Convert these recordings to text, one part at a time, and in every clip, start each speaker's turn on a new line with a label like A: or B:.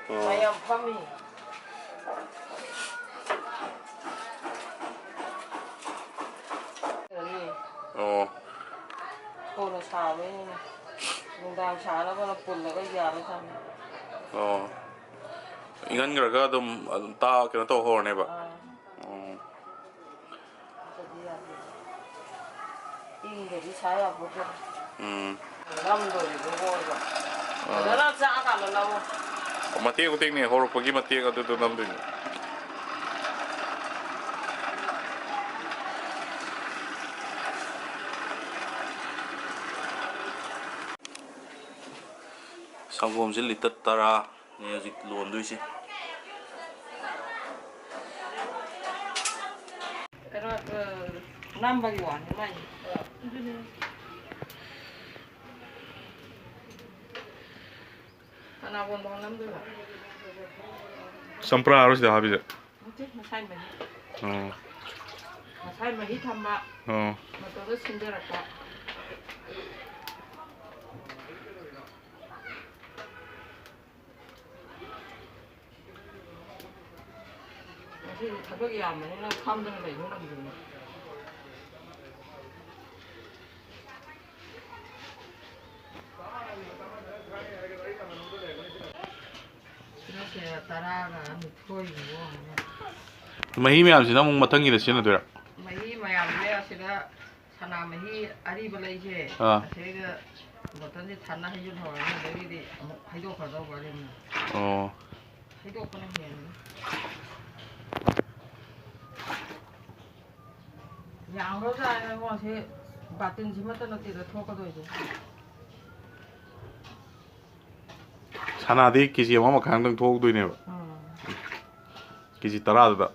A: 마ям 파미. 오늘 사회 농담 잘하거나 볼래가 야르잖아.
B: 이건 그러가 좀 다 그런 또 호르네 봐.
A: 인들이 자야 보죠. 남들이 누구가. 내가 자가는 나고.
B: Matiek utik nih, horok pagi matiek atau tu nam tu. Sangom sih litat tara, ni azik luon tu sih.
A: Pero nambah yuan lagi. Anak pun mau nam tu lah.
B: Sampra harus dah habis.
A: Mungkin masai mahi. Masai mahi thamba. Macam tu sendiri apa? Masih tapi ya mana kam dengan bayi mana begini.
B: Mahi me amsi namung matang ida sih na tu ya.
A: Mahi mayam dia sudah sana mahi ari balai je. Sehingga betul ni tanah hijau orang ni dari di hijau kerja balik ni. Hijau kena ni. Yang rosa ni masih batin cuma tu nanti dah thok tu je.
B: Sana dek kisi mama kandang thok tu ini. Kisi tara tu tak.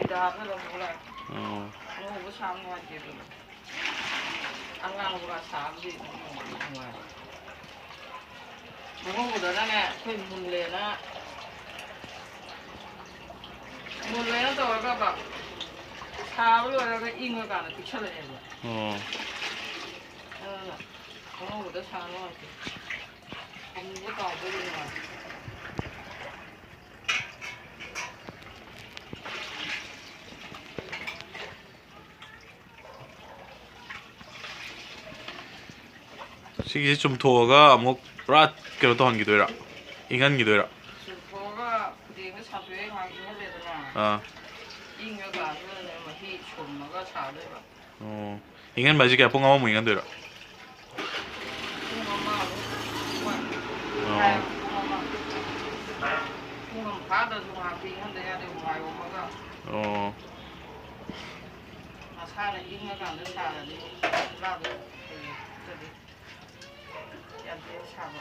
A: Dah kalau mulai. Mau bersama aja tu. Angang berasa abis. Memang mudah nak kau mulai na. Mulai na tu apa? Tahu lu ada ingat kan? Picture ni. Memang mudah sama aja. Kamu tahu boleh mana?
B: 시기 좀 도어가 뭐 브라 그래도 한 기도라 인간 기도라
A: 도어가 그게 사주에 가긴 해야 되잖아. 인가가 아니면 뭐 히 촌마가 잘해라.
B: 인간 맞이게 뽕아마 뭐 인간 되라.
A: 뽕아마 바다 좀 하기 한데 되고 와요 엄마가. 아 사는 인가가 안 된다는 나도 저기 야대 사고.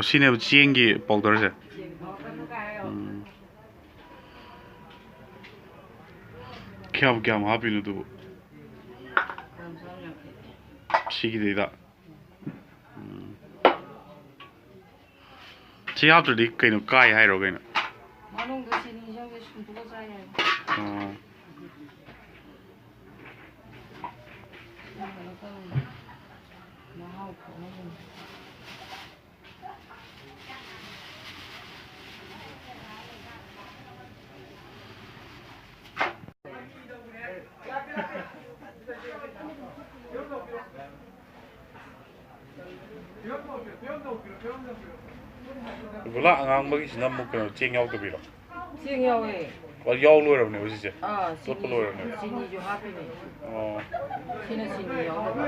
B: 시내 지행기 뻑더르세. क्या वहाँ भी तो 시기 되다. 지압들이 그냥 까이 하이로 그냥.
A: 만원도 신이 저기 숨두고 자야.
B: ꯒꯨꯂꯥ ꯑꯉꯥꯡꯕꯒꯤꯁꯤꯅ ꯑꯃꯨꯛ ꯀꯩꯅꯣ ꯆꯦꯡ ꯌꯥꯎꯗꯕꯤꯔꯣ
A: ꯆꯦꯡ ꯌꯥꯎꯋꯦ
B: ꯌꯥꯎ ꯂꯣꯏꯔꯕꯅꯦꯕ ꯁꯤꯁꯦ ꯇꯣꯠꯄ
A: ꯆꯤꯅꯤ
B: ꯂꯣꯏꯔꯕꯅꯦꯕ
A: ꯆꯤꯅꯤꯁꯨ ꯍꯥꯞꯄꯤꯅꯦ
B: ꯑꯣ
A: ꯁꯤꯅ ꯆꯤꯅꯤ ꯌꯥꯎꯗꯕ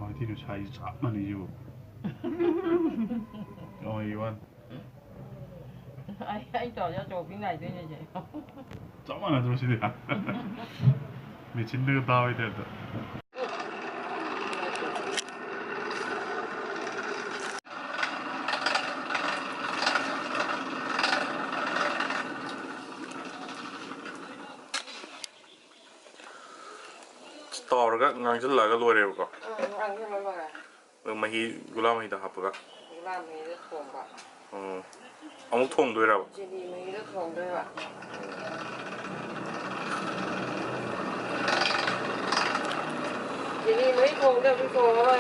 B: Kau tidur saya sama nih Ju. Oh Iwan.
A: anh trò cho chỗ cái này thế này vậy
B: Sama lah terus ini ya. Mecin dia tahu itu ada. Store kan nganjil lah kalau ada apa?
A: nganjil lah.
B: Mahi gula mahi dah apa kah?
A: Gula mahi dah thong kah?
B: Amuk thong tu era.
A: Chini mahi dah thong tu era. Chini mahi thong tu aku thong apa?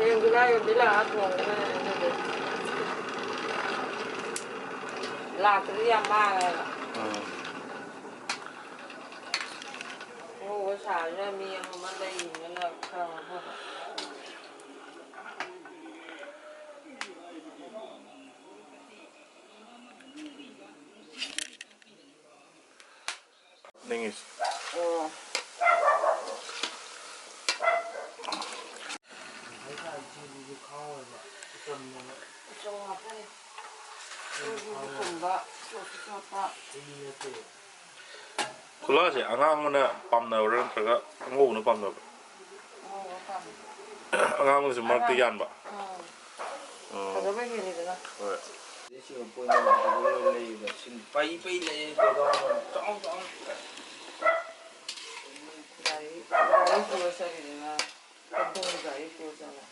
A: Yang gula yang bila thong tu ni. Lah tu yang mana? Oh, saya ni yang mana ini nak kau apa?
B: Nengis.
A: Oh. Trong apa ni? Kumba, apa?
B: Gula sih, angang mana pam na orang terka ngau na pam na.
A: Oh, pam.
B: Angang mana semua tiyan ba.
A: Kalau begini tu lah.
C: Sini pun boleh lagi, sini pai lagi, kalau cong.
A: Dari pulau saya ni lah, kampung dari pulau sana.